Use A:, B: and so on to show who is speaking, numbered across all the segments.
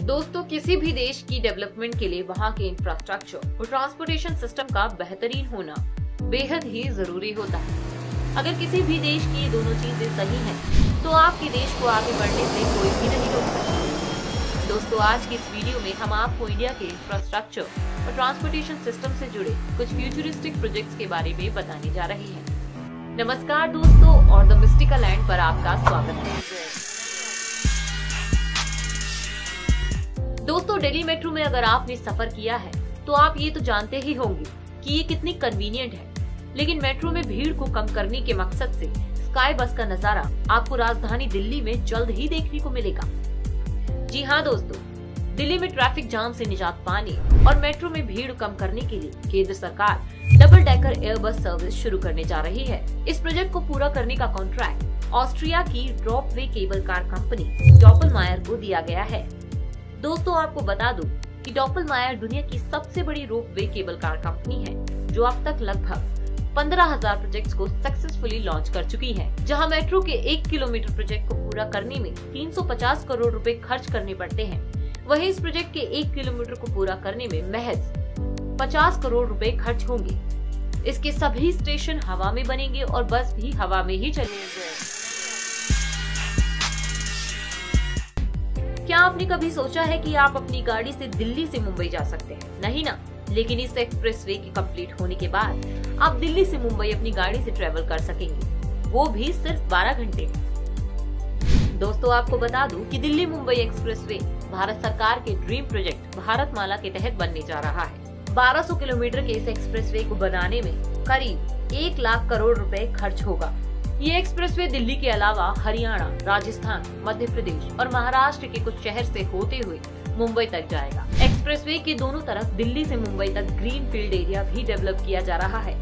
A: दोस्तों, किसी भी देश की डेवलपमेंट के लिए वहाँ के इंफ्रास्ट्रक्चर और ट्रांसपोर्टेशन सिस्टम का बेहतरीन होना बेहद ही जरूरी होता है। अगर किसी भी देश की ये दोनों चीजें सही हैं, तो आपके देश को आगे बढ़ने से कोई भी नहीं रोक सकता। दोस्तों, आज की इस वीडियो में हम आपको इंडिया के इंफ्रास्ट्रक्चर और ट्रांसपोर्टेशन सिस्टम से जुड़े कुछ फ्यूचरिस्टिक प्रोजेक्ट्स के बारे में बताने जा रहे हैं। नमस्कार दोस्तों, और द मिस्टिकल लैंड पर आपका स्वागत है। दोस्तों, दिल्ली मेट्रो में अगर आपने सफर किया है तो आप ये तो जानते ही होंगे कि ये कितनी कन्वीनियंट है। लेकिन मेट्रो में भीड़ को कम करने के मकसद से स्काई बस का नजारा आपको राजधानी दिल्ली में जल्द ही देखने को मिलेगा। जी हाँ दोस्तों, दिल्ली में ट्रैफिक जाम से निजात पाने और मेट्रो में भीड़ कम करने के लिए केंद्र सरकार double decker air bus service शुरू करने जा रही है। इस प्रोजेक्ट को पूरा करने का कॉन्ट्रैक्ट ऑस्ट्रिया की ड्रॉपवे केबल कार कंपनी डॉपलमायर को दिया गया है। दोस्तों, आपको बता दूं कि डॉपलमायर दुनिया की सबसे बड़ी रोपवे केबल कार कंपनी है, जो अब तक लगभग 15,000 प्रोजेक्ट्स को सक्सेसफुली लॉन्च कर चुकी है। जहां मेट्रो के 1 किलोमीटर प्रोजेक्ट को पूरा करने में 350 करोड़ रुपए खर्च करने पड़ते हैं, वहीं इस प्रोजेक्ट के 1 किलोमीटर को पूरा करने में महज 50 करोड़ रुपए खर्च होंगे। इसके सभी स्टेशन हवा में बनेंगे और बस भी हवा में ही चलेंगे। क्या आपने कभी सोचा है कि आप अपनी गाड़ी से दिल्ली से मुंबई जा सकते हैं? नहीं ना। लेकिन इस एक्सप्रेसवे के कंप्लीट होने के बाद आप दिल्ली से मुंबई अपनी गाड़ी से ट्रेवल कर सकेंगे, वो भी सिर्फ 12 घंटे में। दोस्तों, आपको बता दूं कि दिल्ली मुंबई एक्सप्रेसवे भारत सरकार के ड्रीम प्रोजेक्ट भारतमाला के तहत बनने जा रहा है। 1200 किलोमीटर के इस एक्सप्रेसवे को बनाने में करीब 1 लाख करोड़ रुपए खर्च होगा। ये एक्सप्रेसवे दिल्ली के अलावा हरियाणा, राजस्थान, मध्य प्रदेश और महाराष्ट्र के कुछ शहर से होते हुए मुंबई तक जाएगा। एक्सप्रेसवे के दोनों तरफ दिल्ली से मुंबई तक ग्रीन फील्ड एरिया भी डेवलप किया जा रहा है,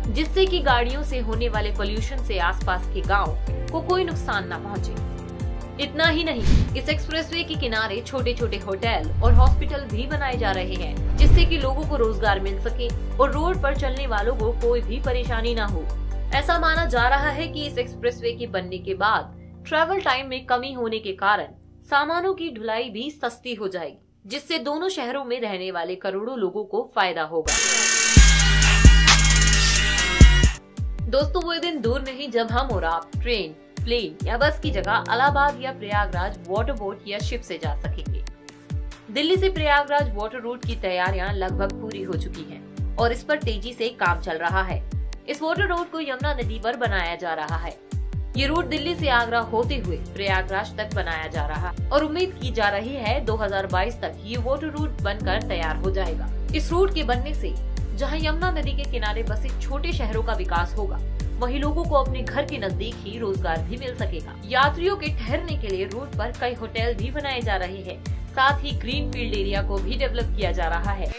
A: जिससे कि गाड़ियों से होने वाले पोल्यूशन से आसपास के गाँव को कोई नुकसान न पहुँचे। इतना ही नहीं, इस एक्सप्रेसवे के किनारे छोटे छोटे होटल और हॉस्पिटल भी बनाए जा रहे हैं, जिससे कि लोगों को रोजगार मिल सके और रोड पर चलने वालों को कोई भी परेशानी न हो। ऐसा माना जा रहा है कि इस एक्सप्रेसवे के बनने के बाद ट्रैवल टाइम में कमी होने के कारण सामानों की ढुलाई भी सस्ती हो जाएगी, जिससे दोनों शहरों में रहने वाले करोड़ों लोगों को फायदा होगा। दोस्तों, वो दिन दूर नहीं जब हम और आप ट्रेन, प्लेन या बस की जगह इलाहाबाद या प्रयागराज वाटर बोट या शिप से जा सकेंगे। दिल्ली से प्रयागराज वाटर रूट की तैयारियां लगभग पूरी हो चुकी हैं और इस पर तेजी से काम चल रहा है। इस वाटर रोड को यमुना नदी पर बनाया जा रहा है। ये रूट दिल्ली से आगरा होते हुए प्रयागराज तक बनाया जा रहा है और उम्मीद की जा रही है 2022 तक ये वाटर रूट बनकर तैयार हो जाएगा। इस रूट के बनने से जहां यमुना नदी के किनारे बसे छोटे शहरों का विकास होगा, वहीं लोगों को अपने घर के नजदीक ही रोजगार भी मिल सकेगा। यात्रियों के ठहरने के लिए रूट पर कई होटल भी बनाए जा रहे हैं। साथ ही ग्रीन फील्ड एरिया को भी डेवलप किया जा रहा है।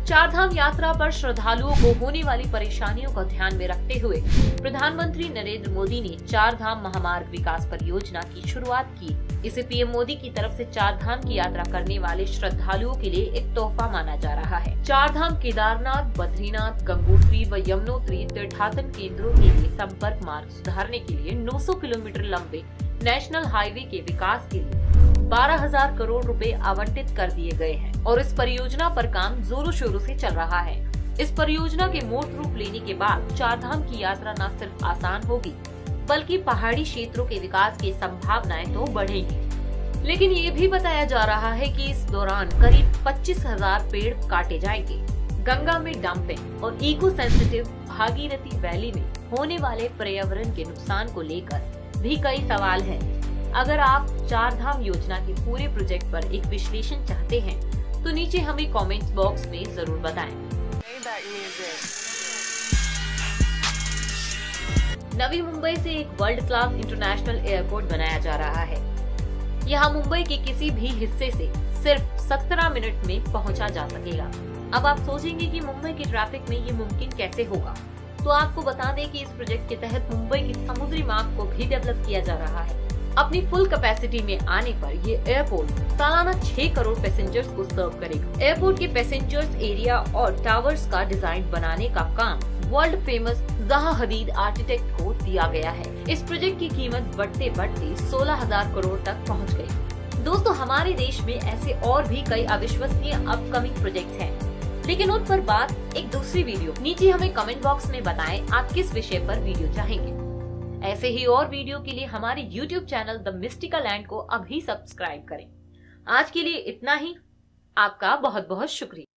A: चारधाम यात्रा पर श्रद्धालुओं को होने वाली परेशानियों को ध्यान में रखते हुए प्रधानमंत्री नरेंद्र मोदी ने चारधाम महामार्ग विकास परियोजना की शुरुआत की। इसे पीएम मोदी की तरफ से चारधाम की यात्रा करने वाले श्रद्धालुओं के लिए एक तोहफा माना जा रहा है। चारधाम केदारनाथ, बद्रीनाथ, गंगोत्री व यमुनोत्री तीर्थाटन केंद्रों के लिए संपर्क मार्ग सुधारने के लिए 900 किलोमीटर लंबे नेशनल हाईवे के विकास के लिए 12,000 करोड़ रुपए आवंटित कर दिए गए हैं और इस परियोजना पर काम जोरों शोरों से चल रहा है। इस परियोजना के मूर्त रूप लेने के बाद चारधाम की यात्रा न सिर्फ आसान होगी, बल्कि पहाड़ी क्षेत्रों के विकास की संभावनाएं तो बढ़ेंगी। लेकिन ये भी बताया जा रहा है कि इस दौरान करीब 25,000 पेड़ काटे जाएंगे। गंगा में डंपिंग और इको सेंसिटिव भागीरथी वैली में होने वाले पर्यावरण के नुकसान को लेकर भी कई सवाल हैं। अगर आप चारधाम योजना के पूरे प्रोजेक्ट पर एक विश्लेषण चाहते हैं, तो नीचे हमें कमेंट्स बॉक्स में जरूर बताएं। नवी मुंबई से एक वर्ल्ड क्लास इंटरनेशनल एयरपोर्ट बनाया जा रहा है। यहाँ मुंबई के किसी भी हिस्से से सिर्फ 17 मिनट में पहुँचा जा सकेगा। अब आप सोचेंगे कि मुंबई के ट्रैफिक में ये मुमकिन कैसे होगा, तो आपको बता दें कि इस प्रोजेक्ट के तहत मुंबई के समुद्री मार्ग को भी डेवलप किया जा रहा है। अपनी फुल कैपेसिटी में आने पर ये एयरपोर्ट सालाना 6 करोड़ पैसेंजर्स को सर्व करेगा। एयरपोर्ट के पैसेंजर्स एरिया और टावर्स का डिजाइन बनाने का काम वर्ल्ड फेमस ज़हा हदीद आर्किटेक्ट को दिया गया है। इस प्रोजेक्ट की कीमत बढ़ते बढ़ते 16,000 करोड़ तक पहुंच गई। दोस्तों, हमारे देश में ऐसे और भी कई अविश्वसनीय अपकमिंग प्रोजेक्ट्स हैं, लेकिन उन पर बात एक दूसरी वीडियो। नीचे हमें कमेंट बॉक्स में बताएं आप किस विषय पर वीडियो चाहेंगे। ऐसे ही और वीडियो के लिए हमारे YouTube channel the mystical land को अभी सब्सक्राइब करें। आज के लिए इतना ही। आपका बहुत बहुत शुक्रिया।